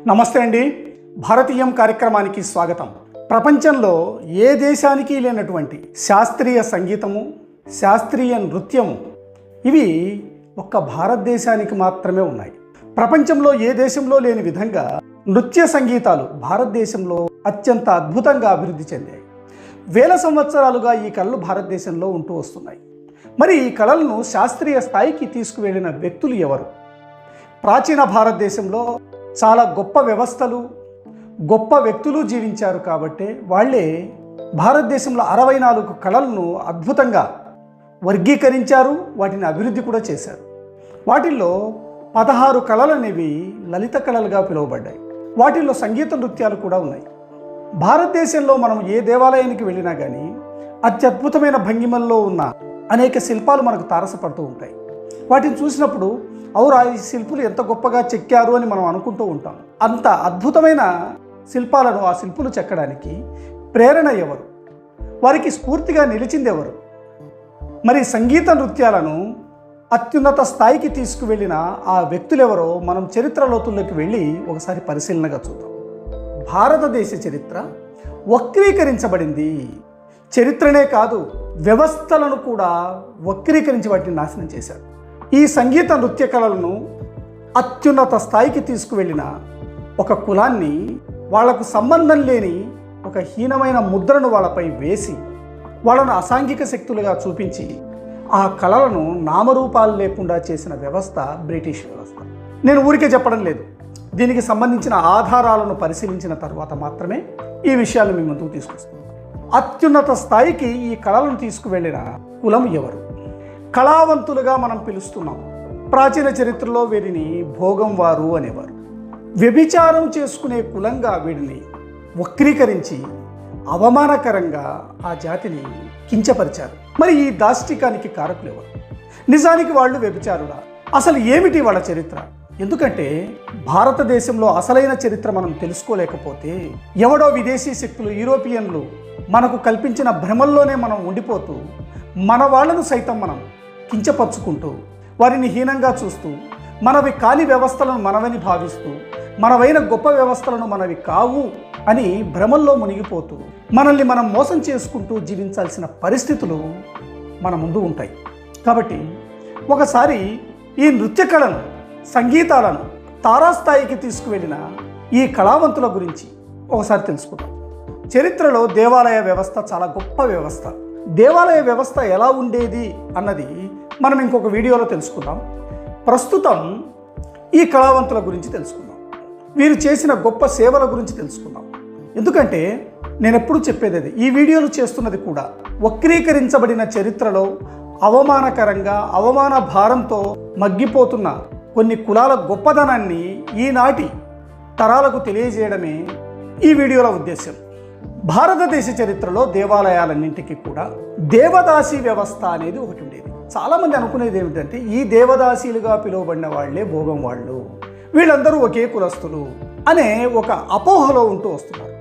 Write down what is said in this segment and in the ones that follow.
నమస్తే అండి. భారతీయం కార్యక్రమానికి స్వాగతం. ప్రపంచంలో ఏ దేశానికి లేనటువంటి శాస్త్రీయ సంగీతము, శాస్త్రీయ నృత్యము ఇవి ఒక్క భారతదేశానికి మాత్రమే ఉన్నాయి. ప్రపంచంలో ఏ దేశంలో లేని విధంగా నృత్య సంగీతాలు భారతదేశంలో అత్యంత అద్భుతంగా అభివృద్ధి చెందాయి. వేల సంవత్సరాలుగా ఈ కళలు భారతదేశంలో ఉంటూ వస్తున్నాయి. మరి ఈ కళలను శాస్త్రీయ స్థాయికి తీసుకువెళ్ళిన వ్యక్తులు ఎవరు? ప్రాచీన భారతదేశంలో చాలా గొప్ప వ్యవస్థలు, గొప్ప వ్యక్తులు జీవించారు కాబట్టి వాళ్ళే భారతదేశంలో 64 కళలను అద్భుతంగా వర్గీకరించారు, వాటిని అభివృద్ధి కూడా చేశారు. వాటిల్లో 16 కళలు అనేవి లలిత కళలుగా పిలువబడ్డాయి. వాటిల్లో సంగీత నృత్యాలు కూడా ఉన్నాయి. భారతదేశంలో మనం ఏ దేవాలయానికి వెళ్ళినా కానీ అత్యద్భుతమైన భంగిమల్లో ఉన్న అనేక శిల్పాలు మనకు తారసపడుతూ ఉంటాయి. వాటిని చూసినప్పుడు అవురా, ఈ శిల్పులు ఎంత గొప్పగా చెక్కారు అని మనం అనుకుంటూ ఉంటాం. అంత అద్భుతమైన శిల్పాలను ఆ శిల్పులు చెక్కడానికి ప్రేరణ ఎవరు? వారికి స్ఫూర్తిగా నిలిచింది ఎవరు? మరి సంగీత నృత్యాలను అత్యున్నత స్థాయికి తీసుకువెళ్ళిన ఆ వ్యక్తులెవరో మనం చరిత్ర లోతుల్లోకి వెళ్ళి ఒకసారి పరిశీలనగా చూద్దాం. భారతదేశ చరిత్ర వక్రీకరించబడింది. చరిత్రనే కాదు, వ్యవస్థలను కూడా వక్రీకరించి వాటిని నాశనం చేశారు. ఈ సంగీత నృత్య కళలను అత్యున్నత స్థాయికి తీసుకువెళ్ళిన ఒక కులాన్ని వాళ్లకు సంబంధం లేని ఒక హీనమైన ముద్రను వాళ్ళపై వేసి వాళ్ళను అసాంఘిక శక్తులుగా చూపించి ఆ కళలను నామరూపాలు లేకుండా చేసిన వ్యవస్థ బ్రిటిష్ వ్యవస్థ. నేను ఊరికే చెప్పడం లేదు, దీనికి సంబంధించిన ఆధారాలను పరిశీలించిన తర్వాత మాత్రమే ఈ విషయాలు మీ ముందుకు తీసుకొస్తాను. అత్యున్నత స్థాయికి ఈ కళలను తీసుకువెళ్ళిన కులం ఎవరు? కళావంతులుగా మనం పిలుస్తున్నాం. ప్రాచీన చరిత్రలో వీరిని భోగం వారు అనేవారు. వ్యభిచారం చేసుకునే కులంగా వీడిని వక్రీకరించి అవమానకరంగా ఆ జాతిని కించపరిచారు. మరి ఈ దాష్టికానికి కారకులు ఎవరు? నిజానికి వాళ్ళు వ్యభిచారుడా? అసలు ఏమిటి వాళ్ళ చరిత్ర? ఎందుకంటే భారతదేశంలో అసలైన చరిత్ర మనం తెలుసుకోలేకపోతే ఎవడో విదేశీ శక్తులు, యూరోపియన్లు మనకు కల్పించిన భ్రమల్లోనే మనం ఉండిపోతూ మన వాళ్ళను సైతం మనం కించపరుచుకుంటూ వారిని హీనంగా చూస్తూ మనవి కాని వ్యవస్థలను మనవని భావిస్తూ మనవైన గొప్ప వ్యవస్థలను మనవి కావు అని భ్రమల్లో మునిగిపోతూ మనల్ని మనం మోసం చేసుకుంటూ జీవించాల్సిన పరిస్థితులు మన ముందు ఉంటాయి. కాబట్టి ఒకసారి ఈ నృత్య కళను, సంగీతాలను తారాస్థాయికి తీసుకువెళ్ళిన ఈ కళావంతుల గురించి ఒకసారి తెలుసుకుందాం. చరిత్రలో దేవాలయ వ్యవస్థ చాలా గొప్ప వ్యవస్థ. దేవాలయ వ్యవస్థ ఎలా ఉండేది అన్నది మనం ఇంకొక వీడియోలో తెలుసుకుందాం. ప్రస్తుతం ఈ కళావంతుల గురించి తెలుసుకుందాం. వీరు చేసిన గొప్ప సేవల గురించి తెలుసుకుందాం. ఎందుకంటే నేను ఎప్పుడు చెప్పేది అది, ఈ వీడియోలు చేస్తున్నది కూడా వక్రీకరించబడిన చరిత్రలో అవమానకరంగా, అవమాన భారంతో మగ్గిపోతున్న కొన్ని కులాల గొప్పదనాన్ని ఈనాటి తరాలకు తెలియజేయడమే ఈ వీడియోల ఉద్దేశం. భారతదేశ చరిత్రలో దేవాలయాలన్నింటికీ కూడా దేవదాసీ వ్యవస్థ అనేది ఒకటి ఉండేది. చాలామంది అనుకునేది ఏమిటంటే ఈ దేవదాసీలుగా పిలువబడిన వాళ్లే భోగం వాళ్ళు, వీళ్ళందరూ ఒకే కులస్తులు అనే ఒక అపోహలో ఉంటూ వస్తున్నారు.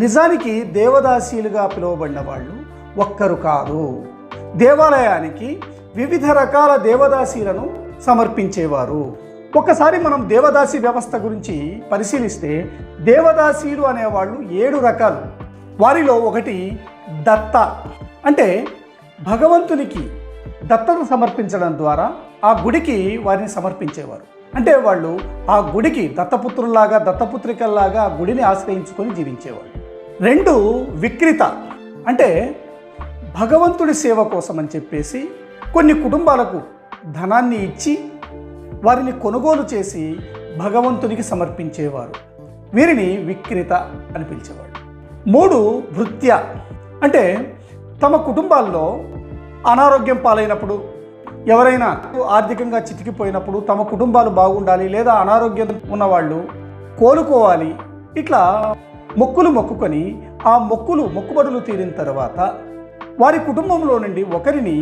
నిజానికి దేవదాసీలుగా పిలువబడిన వాళ్ళు ఒక్కరు కాదు. దేవాలయానికి వివిధ రకాల దేవదాసీలను సమర్పించేవారు. ఒక్కసారి మనం దేవదాసీ వ్యవస్థ గురించి పరిశీలిస్తే దేవదాసీలు అనేవాళ్ళు 7 రకాలు. వారిలో ఒకటి దత్త, అంటే భగవంతునికి దత్తను సమర్పించడం ద్వారా ఆ గుడికి వారిని సమర్పించేవారు. అంటే వాళ్ళు ఆ గుడికి దత్తపుత్రుల్లాగా, దత్తపుత్రికల్లాగా ఆ గుడిని ఆశ్రయించుకొని జీవించేవాళ్ళు. 2 విక్రిత, అంటే భగవంతుడి సేవ కోసం అని చెప్పేసి కొన్ని కుటుంబాలకు ధనాన్ని ఇచ్చి వారిని కొనుగోలు చేసి భగవంతునికి సమర్పించేవారు. వీరిని విక్రిత అని పిలిచేవాడు. 3 భృత్య, అంటే తమ కుటుంబాల్లో అనారోగ్యం పాలైనప్పుడు, ఎవరైనా ఆర్థికంగా చితికిపోయినప్పుడు తమ కుటుంబాలు బాగుండాలి, లేదా అనారోగ్యం ఉన్నవాళ్ళు కోలుకోవాలి, ఇట్లా మొక్కులు మొక్కుకొని ఆ మొక్కుబడులు తీరిన తర్వాత వారి కుటుంబంలో నుండి ఒకరిని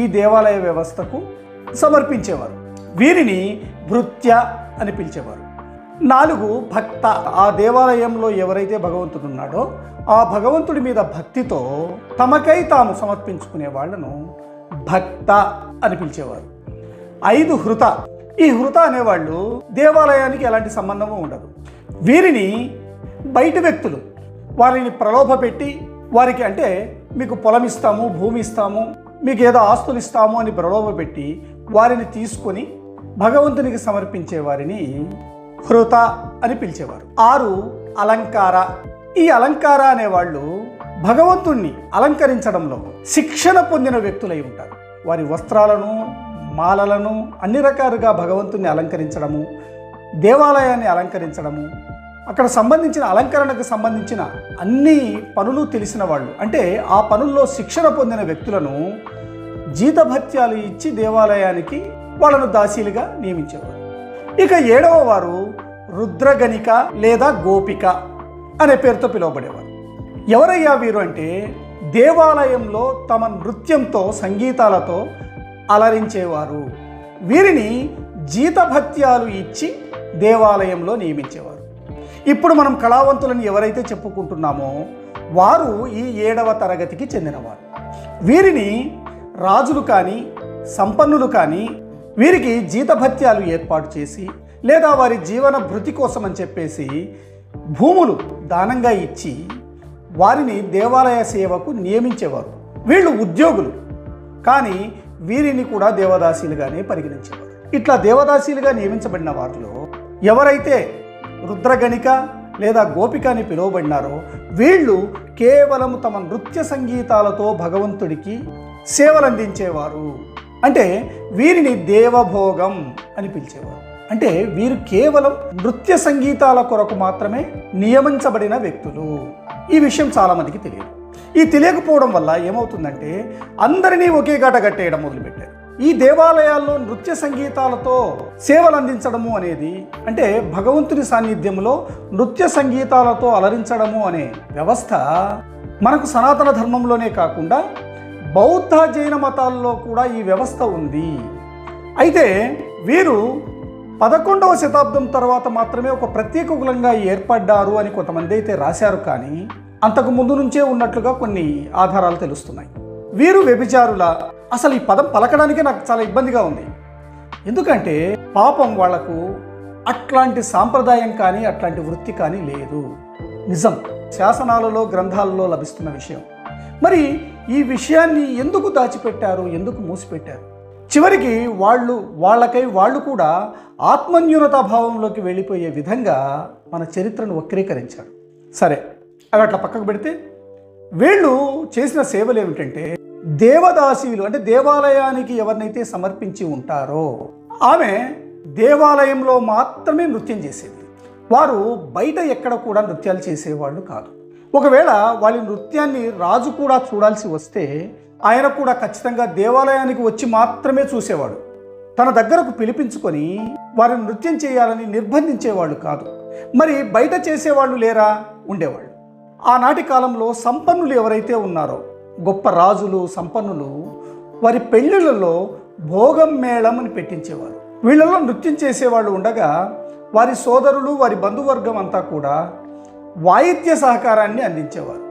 ఈ దేవాలయ వ్యవస్థకు సమర్పించేవారు. వీరిని భృత్య అని పిలిచేవారు. 4 భక్త, ఆ దేవాలయంలో ఎవరైతే భగవంతుడు ఉన్నాడో ఆ భగవంతుడి మీద భక్తితో తమకై తాము సమర్పించుకునే వాళ్లను భక్త అని పిలిచేవారు. 5 హృత, ఈ హృత అనేవాళ్ళు దేవాలయానికి ఎలాంటి సంబంధము ఉండదు. వీరిని బయట వ్యక్తులు వారిని ప్రలోభపెట్టి వారికి అంటే మీకు పొలం ఇస్తాము, భూమి ఇస్తాము, మీకు ఏదో ఆస్తులు ఇస్తాము అని ప్రలోభపెట్టి వారిని తీసుకొని భగవంతునికి సమర్పించే వారిని హృత అని పిలిచేవారు. 6 అలంకార. ఈ అలంకార అనేవాళ్ళు భగవంతుణ్ణి అలంకరించడంలో శిక్షణ పొందిన వ్యక్తులై ఉంటారు. వారి వస్త్రాలను, మాలలను అన్ని రకాలుగా భగవంతుణ్ణి అలంకరించడము, దేవాలయాన్ని అలంకరించడము, అక్కడ సంబంధించిన అలంకరణకు సంబంధించిన అన్ని పనులు తెలిసిన వాళ్ళు, అంటే ఆ పనుల్లో శిక్షణ పొందిన వ్యక్తులను జీతభత్యాలు ఇచ్చి దేవాలయానికి వాళ్ళను దాసీలుగా నియమించేవారు. ఇక 7వ వారు రుద్రగణిక లేదా గోపిక అనే పేరుతో పిలువబడేవారు. ఎవరయ్యా వీరు అంటే దేవాలయంలో తమ నృత్యంతో, సంగీతాలతో అలరించేవారు. వీరిని జీతభత్యాలు ఇచ్చి దేవాలయంలో నియమించేవారు. ఇప్పుడు మనం కళావంతులను ఎవరైతే చెప్పుకుంటున్నామో వారు ఈ 7వ తరగతికి చెందినవారు. వీరిని రాజులు కానీ, సంపన్నులు కానీ వీరికి జీతభత్యాలు ఏర్పాటు చేసి లేదా వారి జీవన భృతి కోసం అని చెప్పేసి భూములు దానంగా ఇచ్చి వారిని దేవాలయ సేవకు నియమించేవారు. వీళ్ళు ఉద్యోగులు, కానీ వీరిని కూడా దేవదాసీలుగానే పరిగణించేవారు. ఇట్లా దేవదాసీలుగా నియమించబడిన వారిలో ఎవరైతే రుద్రగణిక లేదా గోపిక అని పిలువబడినారో వీళ్ళు కేవలం తమ నృత్య సంగీతాలతో భగవంతుడికి సేవలు అందించేవారు. అంటే వీరిని దేవభోగం అని పిలిచేవారు. అంటే వీరు కేవలం నృత్య సంగీతాల కొరకు మాత్రమే నియమించబడిన వ్యక్తులు. ఈ విషయం చాలామందికి తెలియదు. ఈ తెలియకపోవడం వల్ల ఏమవుతుందంటే అందరినీ ఒకే గాట కట్టేయడం మొదలుపెట్టారు. ఈ దేవాలయాల్లో నృత్య సంగీతాలతో సేవలు అందించడము అనేది, అంటే భగవంతుని సాన్నిధ్యంలో నృత్య సంగీతాలతో అలరించడము అనే వ్యవస్థ మనకు సనాతన ధర్మంలోనే కాకుండా బౌద్ధ, జైన మతాల్లో కూడా ఈ వ్యవస్థ ఉంది. అయితే వీరు 11వ శతాబ్దం తర్వాత మాత్రమే ఒక ప్రత్యేక కులంగా ఏర్పడ్డారు అని కొంతమంది అయితే రాశారు, కానీ అంతకు ముందు నుంచే ఉన్నట్లుగా కొన్ని ఆధారాలు తెలుస్తున్నాయి. వీరు వ్యభిచారుల, అసలు ఈ పదం పలకడానికే నాకు చాలా ఇబ్బందిగా ఉంది. ఎందుకంటే పాపం వాళ్లకు అట్లాంటి సాంప్రదాయం కానీ అట్లాంటి వృత్తి కానీ లేదు. నిజం, శాసనాలలో, గ్రంథాలలో లభిస్తున్న విషయం. మరి ఈ విషయాన్ని ఎందుకు దాచిపెట్టారు, ఎందుకు మూసిపెట్టారు? చివరికి వాళ్ళకై వాళ్ళు కూడా ఆత్మన్యూనతాభావంలోకి వెళ్ళిపోయే విధంగా మన చరిత్రను వక్రీకరించారు. సరే, అవి అట్లా పక్కకు పెడితే వీళ్ళు చేసిన సేవలు ఏమిటంటే దేవదాసీలు, అంటే దేవాలయానికి ఎవరినైతే సమర్పించి ఉంటారో ఆమె దేవాలయంలో మాత్రమే నృత్యం చేసేది. వారు బయట ఎక్కడ కూడా నృత్యాలు చేసేవాళ్ళు కాదు. ఒకవేళ వాళ్ళ నృత్యాన్ని రాజు కూడా చూడాల్సి వస్తే ఆయన కూడా ఖచ్చితంగా దేవాలయానికి వచ్చి మాత్రమే చూసేవాడు. తన దగ్గరకు పిలిపించుకొని వారిని నృత్యం చేయాలని నిర్బంధించేవాళ్ళు కాదు. మరి బయట చేసేవాళ్ళు లేరా? ఉండేవాళ్ళు. ఆనాటి కాలంలో సంపన్నులు ఎవరైతే ఉన్నారో, గొప్ప రాజులు, సంపన్నులు, వారి పెళ్ళిళ్ళలో భోగం మేళం అని పెట్టించేవారు. వీళ్ళలో నృత్యం చేసేవాళ్ళు ఉండగా వారి సోదరులు, వారి బంధువర్గం అంతా కూడా వాయిద్య సహకారాన్ని అందించేవారు.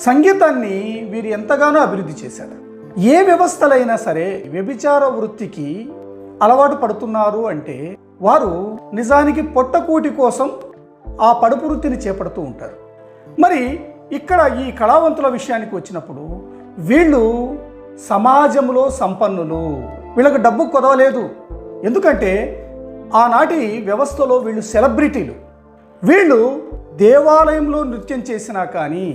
సంగీతాన్ని వీరు ఎంతగానో అభివృద్ధి చేశారు. ఏ వ్యవస్థలైనా సరే వ్యభిచార వృత్తికి అలవాటు పడుతున్నారు అంటే వారు నిజానికి పొట్టకూటి కోసం ఆ పడుపు వృత్తిని చేపడుతూ ఉంటారు. మరి ఇక్కడ ఈ కళావంతుల విషయానికి వచ్చినప్పుడు వీళ్ళు సమాజంలో సంపన్నులు, వీళ్ళకు డబ్బు కొదవలేదు. ఎందుకంటే ఆనాటి వ్యవస్థలో వీళ్ళు సెలబ్రిటీలు. వీళ్ళు దేవాలయంలో నృత్యం చేసినా కానీ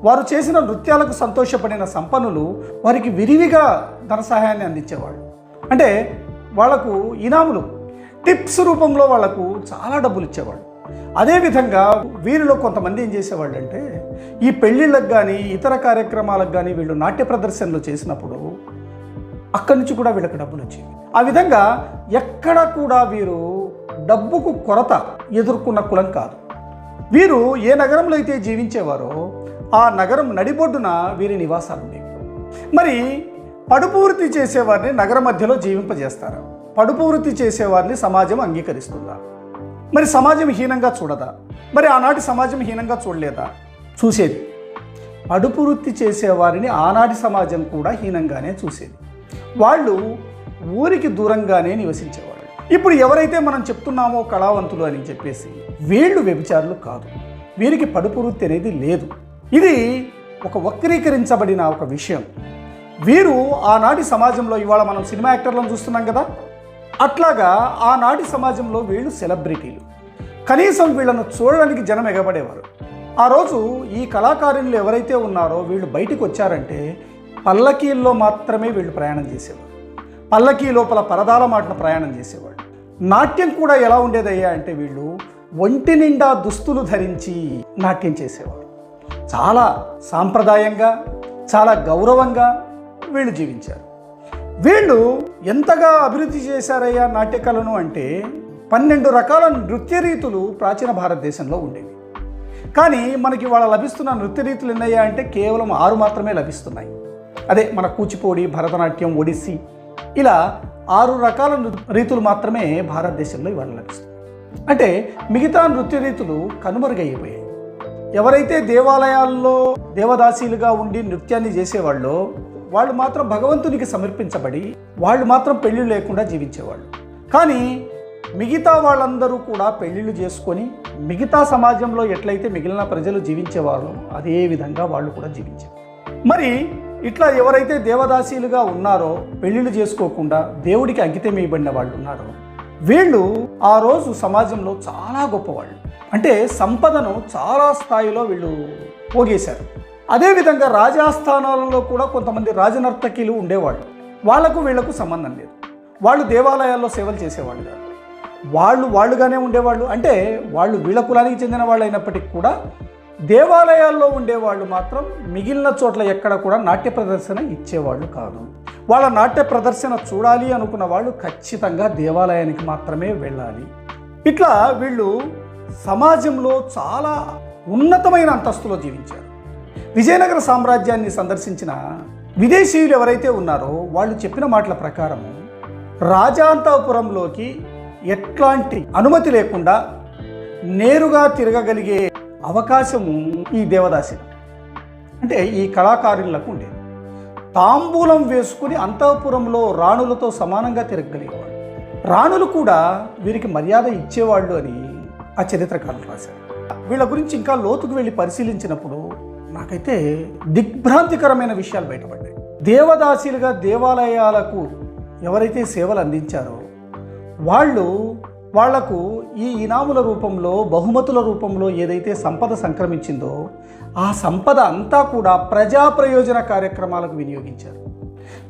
వారు చేసిన నృత్యాలకు సంతోషపడిన సంపన్నులు వారికి విరివిగా ధన సహాయాన్ని అందించేవాళ్ళు. అంటే వాళ్లకు ఇనాములు, టిప్స్ రూపంలో వాళ్లకు చాలా డబ్బులు ఇచ్చేవాళ్ళు. అదేవిధంగా వీరిలో కొంతమంది ఏం చేసేవాళ్ళు అంటే ఈ పెళ్ళిళ్ళకు కానీ ఇతర కార్యక్రమాలకు కానీ వీళ్ళు నాట్య ప్రదర్శనలు చేసినప్పుడు అక్కడి నుంచి కూడా వీళ్ళకి డబ్బులు వచ్చేవి. ఆ విధంగా ఎక్కడ కూడా వీరు డబ్బుకు కొరత ఎదుర్కొన్న కులం కాదు. వీరు ఏ నగరంలో అయితే జీవించేవారో ఆ నగరం నడిబొడ్డున వీరి నివాసాలు ఉండేవి. మరి పడుపు వృత్తి చేసేవారిని నగర మధ్యలో జీవింపజేస్తారు. పడుపు వృత్తి చేసేవారిని సమాజం అంగీకరిస్తుందా? మరి సమాజం హీనంగా చూడదా? మరి ఆనాటి సమాజం హీనంగా చూడలేదా? చూసేది. పడుపు వృత్తి చేసేవారిని ఆనాటి సమాజం కూడా హీనంగానే చూసేది. వాళ్ళు ఊరికి దూరంగానే నివసించేవాళ్ళు. ఇప్పుడు ఎవరైతే మనం చెప్తున్నామో కళావంతులు అని చెప్పేసి వీళ్ళు వ్యభిచారులు కాదు, వీరికి పడుపు వృత్తి అనేది లేదు. ఇది ఒక వక్రీకరించబడిన ఒక విషయం. వీరు ఆనాటి సమాజంలో, ఇవాళ మనం సినిమా యాక్టర్లను చూస్తున్నాం కదా, అట్లాగా ఆనాటి సమాజంలో వీళ్ళు సెలబ్రిటీలు. కనీసం వీళ్ళను చూడడానికి జనం ఎగబడేవారు. ఆ రోజు ఈ కళాకారులు ఎవరైతే ఉన్నారో వీళ్ళు బయటికి వచ్చారంటే పల్లకీల్లో మాత్రమే వీళ్ళు ప్రయాణం చేసేవారు. పల్లకీ లోపల పరదాల మాటను ప్రయాణం చేసేవాళ్ళు. నాట్యం కూడా ఎలా ఉండేదయ్యా అంటే వీళ్ళు ఒంటి నిండా దుస్తులు ధరించి నాట్యం చేసేవారు. చాలా సాంప్రదాయంగా, చాలా గౌరవంగా వీళ్ళు జీవించారు. వీళ్ళు ఎంతగా అభివృద్ధి చేశారయ్యా నాట్యకళను అంటే 12 రకాల నృత్య రీతులు ప్రాచీన భారతదేశంలో ఉండేవి. కానీ మనకి వాళ్ళ లభిస్తున్న నృత్య రీతులు ఎన్నయ్యా అంటే కేవలం 6 మాత్రమే లభిస్తున్నాయి. అదే మన కూచిపూడి, భరతనాట్యం, ఒడిస్సీ, ఇలా 6 రకాల రీతులు మాత్రమే భారతదేశంలో ఇవాళ లభిస్తున్నాయి. అంటే మిగతా నృత్య రీతులు కనుమరుగైపోయాయి. ఎవరైతే దేవాలయాల్లో దేవదాసీలుగా ఉండి నృత్యాన్ని చేసేవాళ్ళో వాళ్ళు మాత్రం భగవంతునికి సమర్పించబడి వాళ్ళు మాత్రం పెళ్లి లేకుండా జీవించేవాళ్ళు. కానీ మిగతా వాళ్ళందరూ కూడా పెళ్ళిళ్ళు చేసుకొని మిగతా సమాజంలో ఎట్లయితే మిగిలిన ప్రజలు జీవించేవారో అదే విధంగా వాళ్ళు కూడా జీవించారు. మరి ఇట్లా ఎవరైతే దేవదాసీలుగా ఉన్నారో, పెళ్ళిళ్ళు చేసుకోకుండా దేవుడికి అంకితం ఇవ్వబడిన వాళ్ళు ఉన్నారో, వీళ్ళు ఆ రోజు సమాజంలో చాలా గొప్పవాళ్ళు. అంటే సంపదను చాలా స్థాయిలో వీళ్ళు పోగేశారు. అదేవిధంగా రాజాస్థానాలలో కూడా కొంతమంది రాజనర్తకీలు ఉండేవాళ్ళు. వాళ్లకు వీళ్లకు సంబంధం లేదు. వాళ్ళు దేవాలయాల్లో సేవలు చేసేవాళ్ళు కాదు. వాళ్ళుగానే ఉండేవాళ్ళు. అంటే వాళ్ళు వీళ్ళ కులానికి చెందిన వాళ్ళు అయినప్పటికీ కూడా దేవాలయాల్లో ఉండేవాళ్ళు మాత్రం మిగిలిన చోట్ల ఎక్కడ కూడా నాట్య ప్రదర్శన ఇచ్చేవాళ్ళు కాదు. వాళ్ళ నాట్య ప్రదర్శన చూడాలి అనుకున్న వాళ్ళు ఖచ్చితంగా దేవాలయానికి మాత్రమే వెళ్ళాలి. ఇట్లా వీళ్ళు సమాజంలో చాలా ఉన్నతమైన అంతస్తులో జీవించారు. విజయనగర సామ్రాజ్యాన్ని సందర్శించిన విదేశీయులు ఎవరైతే ఉన్నారో వాళ్ళు చెప్పిన మాటల ప్రకారం రాజాంతపురంలోకి ఎట్లాంటి అనుమతి లేకుండా నేరుగా తిరగగలిగే అవకాశము ఈ దేవదాసిలు అంటే ఈ కళాకారులకు ఉండేది. తాంబూలం వేసుకుని అంతఃపురంలో రాణులతో సమానంగా తిరగగలిగేవాళ్ళు. రాణులు కూడా వీరికి మర్యాద ఇచ్చేవాళ్ళు అని ఆ చరిత్రకారులు రాశారు. వీళ్ళ గురించి ఇంకా లోతుకు వెళ్ళి పరిశీలించినప్పుడు నాకైతే దిగ్భ్రాంతికరమైన విషయాలు బయటపడ్డాయి. దేవదాసీలుగా దేవాలయాలకు ఎవరైతే సేవలు అందించారో వాళ్లకు ఈ ఇనాముల రూపంలో, బహుమతుల రూపంలో ఏదైతే సంపద సంక్రమించిందో ఆ సంపద అంతా కూడా ప్రజా ప్రయోజన కార్యక్రమాలకు వినియోగించారు.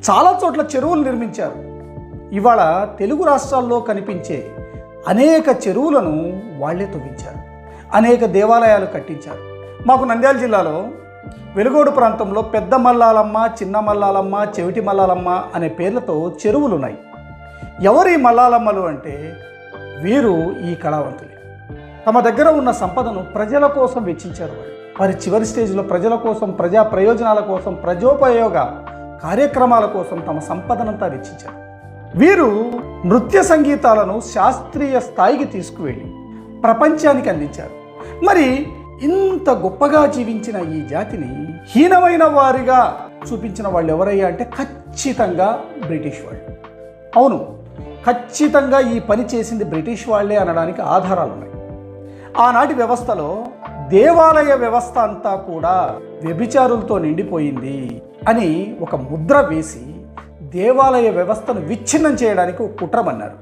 చాలా చోట్ల చెరువులు నిర్మించారు. ఇవాళ తెలుగు రాష్ట్రాల్లో కనిపించే అనేక చెరువులను వాళ్లే తవ్వించారు. అనేక దేవాలయాలు కట్టించారు. మాకు నంద్యాల జిల్లాలో వెలుగోడు ప్రాంతంలో పెద్ద మల్లాలమ్మ, చిన్న మల్లాలమ్మ, చెవిటి మల్లాలమ్మ అనే పేర్లతో చెరువులు ఉన్నాయి. ఎవరు ఈ మల్లాలమ్మలు అంటే వీరు ఈ కళావంతులే. తమ దగ్గర ఉన్న సంపదను ప్రజల కోసం వెచ్చించారు. వారి చివరి స్టేజ్లో ప్రజల కోసం, ప్రజా ప్రయోజనాల కోసం, ప్రజోపయోగ కార్యక్రమాల కోసం తమ సంపదనంతా వెచ్చించారు. వీరు నృత్య సంగీతాలను శాస్త్రీయ స్థాయికి తీసుకువెళ్ళి ప్రపంచానికి అందించారు. మరి ఇంత గొప్పగా జీవించిన ఈ జాతిని హీనమైన వారిగా చూపించిన వాళ్ళు ఎవరయ్యా అంటే ఖచ్చితంగా బ్రిటిష్ వాళ్ళు. అవును, ఖచ్చితంగా ఈ పని చేసింది బ్రిటిష్ వాళ్ళే అనడానికి ఆధారాలు ఉన్నాయి. ఆనాటి వ్యవస్థలో దేవాలయ వ్యవస్థ అంతా కూడా వ్యభిచారులతో నిండిపోయింది అని ఒక ముద్ర వేసి దేవాలయ వ్యవస్థను విచ్ఛిన్నం చేయడానికి ఒక కుట్రమన్నారు.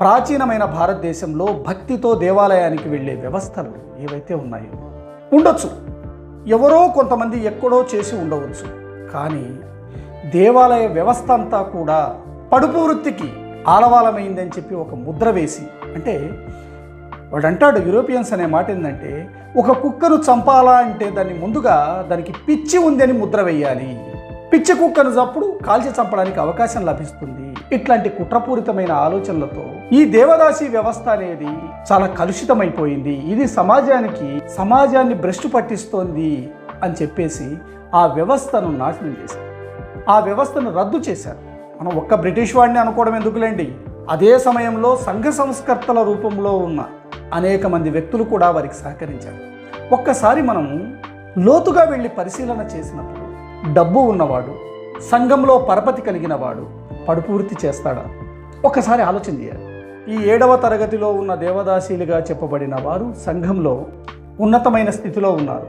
ప్రాచీనమైన భారతదేశంలో భక్తితో దేవాలయానికి వెళ్ళే వ్యవస్థలు ఏవైతే ఉన్నాయో ఉండొచ్చు, ఎవరో కొంతమంది ఎక్కడో చేసి ఉండవచ్చు, కానీ దేవాలయ వ్యవస్థ అంతా కూడా పడుపు వృత్తికి ఆలవాలమైందని చెప్పి ఒక ముద్ర వేసి, అంటే వాడు అంటాడు యూరోపియన్స్ అనే మాట ఏంటంటే ఒక కుక్కను చంపాలా అంటే దానికి పిచ్చి ఉందని ముద్ర వేయాలి, పిచ్చి కుక్కను చప్పుడు కాల్చి చంపడానికి అవకాశం లభిస్తుంది. ఇట్లాంటి కుట్రపూరితమైన ఆలోచనలతో ఈ దేవదాసి వ్యవస్థ అనేది చాలా కలుషితమైపోయింది, ఇది సమాజాన్ని భ్రష్టు పట్టిస్తోంది అని చెప్పేసి ఆ వ్యవస్థను నాశనం చేశారు, ఆ వ్యవస్థను రద్దు చేశారు. మనం ఒక్క బ్రిటిష్ వాడిని అనుకోవడం ఎందుకులేండి, అదే సమయంలో సంఘ సంస్కర్తల రూపంలో ఉన్న అనేక మంది వ్యక్తులు కూడా వారికి సహకరించారు. ఒక్కసారి మనము లోతుగా వెళ్ళి పరిశీలన చేసినప్పుడు డబ్బు ఉన్నవాడు, సంఘంలో పరపతి కలిగిన వాడు పడుపు వృత్తి చేస్తాడా? ఒక్కసారి ఆలోచన చేయాలి. ఈ 7వ తరగతిలో ఉన్న దేవదాసీలుగా చెప్పబడిన వారు సంఘంలో ఉన్నతమైన స్థితిలో ఉన్నారు,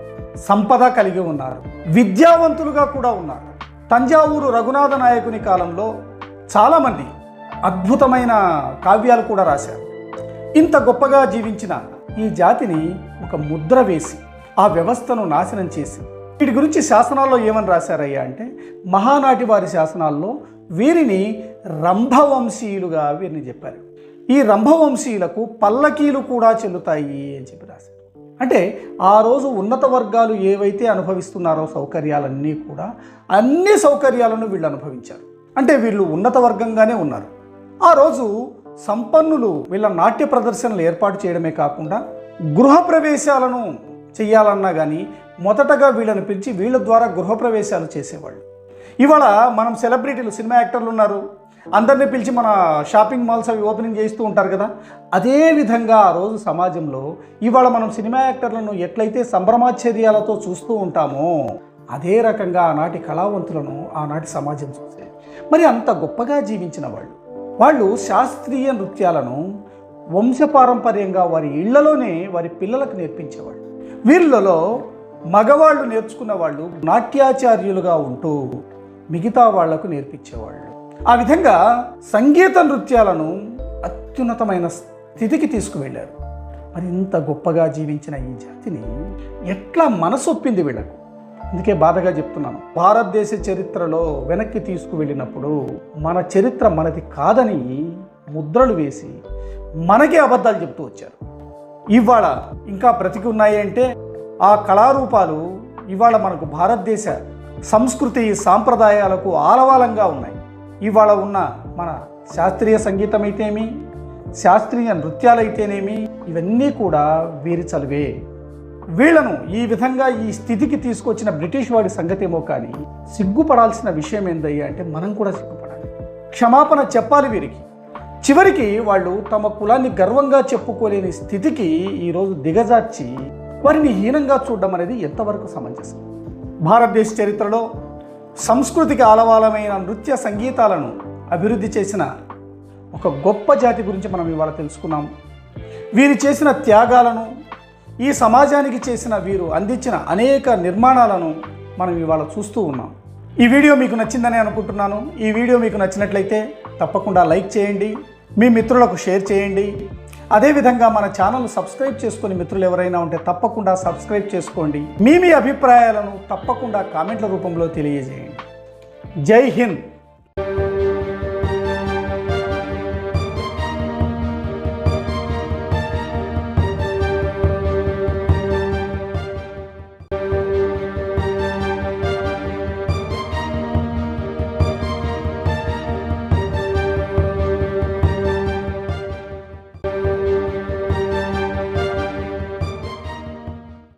సంపద కలిగి ఉన్నారు, విద్యావంతులుగా కూడా ఉన్నారు. తంజావూరు రఘునాథ నాయకుని కాలంలో చాలామంది అద్భుతమైన కావ్యాలు కూడా రాశారు. ఇంత గొప్పగా జీవించిన ఈ జాతిని ఒక ముద్ర వేసి ఆ వ్యవస్థను నాశనం చేసి వీటి గురించి శాసనాల్లో ఏమని రాశారయ్యా అంటే, మహానాటి వారి శాసనాల్లో వీరిని రంభవంశీయులుగా వీరిని చెప్పారు. ఈ రంభవంశీయులకు పల్లకీలు కూడా చెల్లుతాయి అని చెప్పి రాశారు. అంటే ఆ రోజు ఉన్నత వర్గాలు ఏవైతే అనుభవిస్తున్నారో సౌకర్యాలన్నీ కూడా అన్ని సౌకర్యాలను వీళ్ళు అనుభవించారు. అంటే వీళ్ళు ఉన్నత వర్గంగానే ఉన్నారు. ఆ రోజు సంపన్నులు వీళ్ళ నాట్య ప్రదర్శనలు ఏర్పాటు చేయడమే కాకుండా గృహప్రవేశాలను చెయ్యాలన్నా కానీ మొదటగా వీళ్ళని పిలిచి వీళ్ళ ద్వారా గృహప్రవేశాలు చేసేవాళ్ళు. ఇవాళ మనం సెలబ్రిటీలు, సినిమా యాక్టర్లు ఉన్నారు, అందరినీ పిలిచి మన షాపింగ్ మాల్స్ అవి ఓపెనింగ్ చేస్తూ ఉంటారు కదా. అదే విధంగా ఆ రోజు సమాజంలో ఇవాళ మనం సినిమా యాక్టర్లను ఎట్లయితే సంభ్రమాశ్చర్యాలతో చూస్తూ ఉంటామో అదే రకంగా ఆనాటి కళావంతులను ఆనాటి సమాజం చూసేది. మరి అంత గొప్పగా జీవించిన వాళ్ళు శాస్త్రీయ నృత్యాలను వంశపారంపర్యంగా వారి ఇళ్లలోనే వారి పిల్లలకు నేర్పించేవాళ్ళు. వీళ్ళలో మగవాళ్ళు నేర్చుకున్న వాళ్ళు నాట్యాచార్యులుగా ఉంటూ మిగతా వాళ్లకు నేర్పించేవాళ్ళు. ఆ విధంగా సంగీత నృత్యాలను అత్యున్నతమైన స్థితికి తీసుకువెళ్ళారు. మరి ఇంత గొప్పగా జీవించిన ఈ జాతిని ఎట్లా మనసొప్పింది వీళ్ళకు? అందుకే బాధగా చెప్తున్నాను. భారతదేశ చరిత్రలో వెనక్కి తీసుకువెళ్ళినప్పుడు మన చరిత్ర మనది కాదని ముద్రలు వేసి మనకే అబద్ధాలు చెప్తూ వచ్చారు. ఇవాళ ఇంకా బ్రతికి ఉన్నాయి అంటే ఆ కళారూపాలు ఇవాళ మనకు భారతదేశ సంస్కృతి సాంప్రదాయాలకు ఆలవాలంగా ఉన్నాయి. ఇవాళ ఉన్న మన శాస్త్రీయ సంగీతం అయితేమి, శాస్త్రీయ నృత్యాలైతేనేమి, ఇవన్నీ కూడా వీరి చలువే. వీళ్లను ఈ విధంగా ఈ స్థితికి తీసుకొచ్చిన బ్రిటిష్ వాడి సంగతేమో కానీ సిగ్గుపడాల్సిన విషయం ఏందయ్యా అంటే మనం కూడా సిగ్గుపడాలి, క్షమాపణ చెప్పాలి వీరికి. చివరికి వాళ్ళు తమ కులాన్ని గర్వంగా చెప్పుకోలేని స్థితికి ఈరోజు దిగజార్చి వారిని హీనంగా చూడడం అనేది ఎంతవరకు సమంజసం? భారతదేశ చరిత్రలో సంస్కృతికి ఆలవాలమైన నృత్య సంగీతాలను అభివృద్ధి చేసిన ఒక గొప్ప జాతి గురించి మనం ఇవాళ తెలుసుకున్నాం. వీరు చేసిన త్యాగాలను, ఈ సమాజానికి చేసిన వీరు అందించిన అనేక నిర్మాణాలను మనం ఇవాళ చూస్తూ ఉన్నాం. ఈ వీడియో మీకు నచ్చిందని అనుకుంటున్నాను. ఈ వీడియో మీకు నచ్చినట్లయితే తప్పకుండా లైక్ చేయండి, మీ మిత్రులకు షేర్ చేయండి. అదేవిధంగా మన ఛానల్ సబ్స్క్రైబ్ చేసుకుని మిత్రులు ఎవరైనా ఉంటే తప్పకుండా సబ్స్క్రైబ్ చేసుకోండి. మీ అభిప్రాయాలను తప్పకుండా కామెంట్ల రూపంలో తెలియజేయండి. జై హింద్.